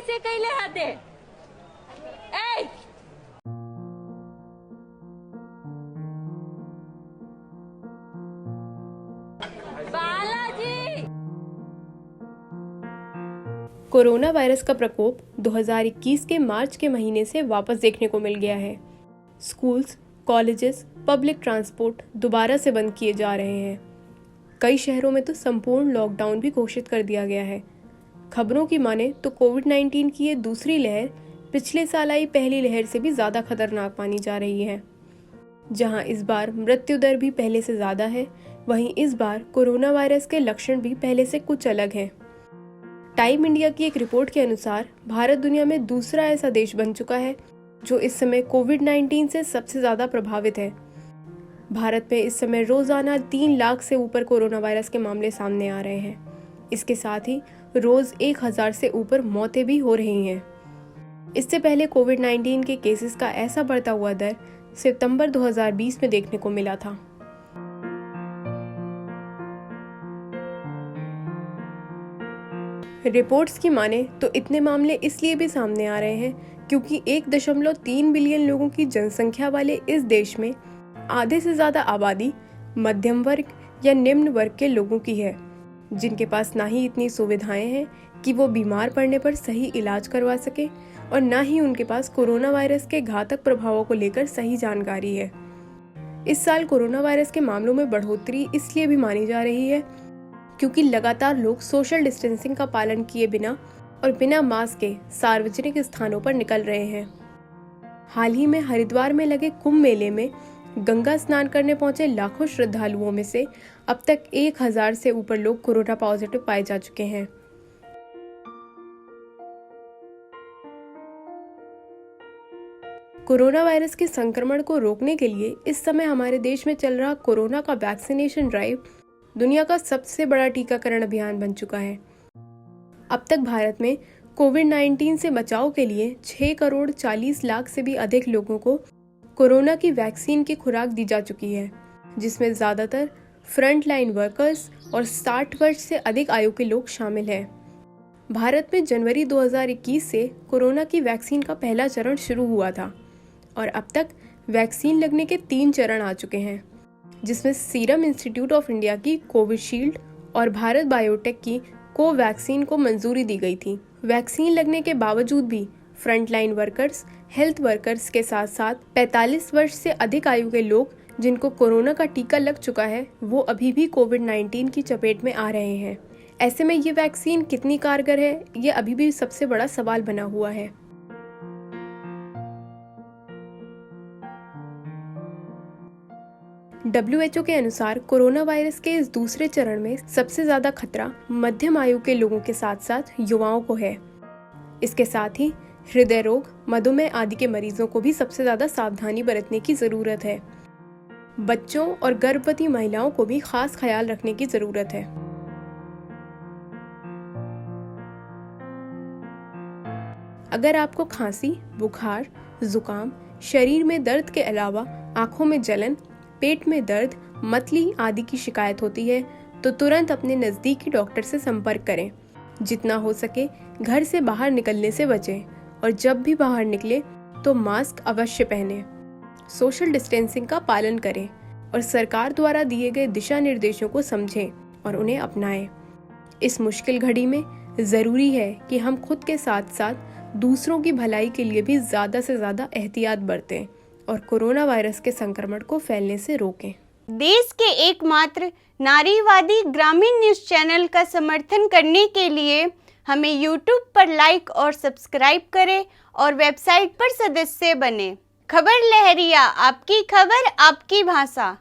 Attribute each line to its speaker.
Speaker 1: कैसे कैले हते ए बालाजी।
Speaker 2: कोरोना वायरस का प्रकोप 2021 के मार्च के महीने से वापस देखने को मिल गया है। स्कूल्स, कॉलेजेस, पब्लिक ट्रांसपोर्ट दोबारा से बंद किए जा रहे हैं। कई शहरों में तो संपूर्ण लॉकडाउन भी घोषित कर दिया गया है। खबरों की माने तो कोविड-19 की ये दूसरी लहर पिछले साल आई पहली लहर से भी ज़्यादा खतरनाक मानी जा रही है। जहां इस बार मृत्यु दर भी पहले से ज़्यादा है, वहीं इस बार कोरोना वायरस के लक्षण भी पहले से कुछ अलग हैं। टाइम इंडिया की एक रिपोर्ट के अनुसार भारत दुनिया में दूसरा ऐसा देश बन चुका है जो इस समय कोविड-19 से सबसे ज़्यादा प्रभावित है। भारत में इस समय रोज़ाना 3 लाख से ऊपर कोरोना वायरस के मामले सामने आ रहे हैं। इसके साथ ही रोज़ 1000 से ऊपर मौतें भी हो रही हैं। इससे पहले कोविड-19 के केसेस का ऐसा बढ़ता हुआ दर सितंबर 2020 में देखने को मिला था। रिपोर्ट्स की माने तो इतने मामले इसलिए भी सामने आ रहे हैं क्योंकि 1.3 बिलियन लोगों की जनसंख्या वाले इस देश में आधे से ज़्यादा आबादी मध्यम वर्ग या निम्न वर्ग के लोगों की है, जिनके पास ना ही इतनी सुविधाएं हैं कि वो बीमार पड़ने पर सही इलाज करवा सके और ना ही उनके पास कोरोना वायरस के घातक प्रभावों को लेकर सही जानकारी है। इस साल कोरोना वायरस के मामलों में बढ़ोतरी इसलिए भी मानी जा रही है क्योंकि लगातार लोग सोशल डिस्टेंसिंग का पालन किए बिना और बिना मास्क के सार्वजनिक स्थानों पर निकल रहे हैं। हाल ही में हरिद्वार में लगे कुंभ मेले में गंगा स्नान करने पहुंचे लाखों श्रद्धालुओं में से अब तक 1000 से ऊपर लोग कोरोना पॉजिटिव पाए जा चुके हैं। कोरोना वायरस के संक्रमण को रोकने के लिए इस समय हमारे देश में चल रहा कोरोना का वैक्सीनेशन ड्राइव दुनिया का सबसे बड़ा टीकाकरण अभियान बन चुका है। अब तक भारत में कोविड-19 से बचाव के लिए 6 करोड़ 40 लाख से भी अधिक लोगों को कोरोना की वैक्सीन की खुराक दी जा चुकी है, जिसमें ज़्यादातर फ्रंट लाइन वर्कर्स और 60 वर्ष से अधिक आयु के लोग शामिल हैं। भारत में जनवरी 2021 से कोरोना की वैक्सीन का पहला चरण शुरू हुआ था और अब तक वैक्सीन लगने के 3 चरण आ चुके हैं, जिसमें सीरम इंस्टीट्यूट ऑफ इंडिया की कोविशील्ड और भारत बायोटेक की कोवैक्सीन को मंजूरी दी गई थी। वैक्सीन लगने के बावजूद भी फ्रंटलाइन वर्कर्स, हेल्थ वर्कर्स के साथ साथ 45 वर्ष से अधिक आयु के लोग जिनको कोरोना का टीका लग चुका है, वो अभी भी कोविड-19 की चपेट में आ रहे हैं। ऐसे में ये वैक्सीन कितनी कारगर है, ये अभी भी सबसे बड़ा सवाल बना हुआ है। WHO के अनुसार कोरोना वायरस के इस दूसरे चरण में सबसे ज्यादा खतरा मध्यम आयु के लोगों के साथ साथ युवाओं को है। इसके साथ ही हृदय रोग, मधुमेह आदि के मरीजों को भी सबसे ज्यादा सावधानी बरतने की जरूरत है। बच्चों और गर्भवती महिलाओं को भी खास ख्याल रखने की जरूरत है। अगर आपको खांसी, बुखार, जुकाम, शरीर में दर्द के अलावा आंखों में जलन, पेट में दर्द, मतली आदि की शिकायत होती है तो तुरंत अपने नज़दीकी डॉक्टर से संपर्क करें। जितना हो सके घर से बाहर निकलने से बचें और जब भी बाहर निकले तो मास्क अवश्य पहनें। सोशल डिस्टेंसिंग का पालन करें और सरकार द्वारा दिए गए दिशा निर्देशों को समझें और उन्हें अपनाएं। इस मुश्किल घड़ी में ज़रूरी है कि हम खुद के साथ साथ दूसरों की भलाई के लिए भी ज़्यादा से ज़्यादा एहतियात बरतें और कोरोना वायरस के संक्रमण को फैलने से रोकें।
Speaker 3: देश के एकमात्र नारीवादी ग्रामीण न्यूज़ चैनल का समर्थन करने के लिए हमें YouTube पर लाइक और सब्सक्राइब करें और वेबसाइट पर सदस्य बने। खबर लहरिया, आपकी खबर, आपकी भाषा।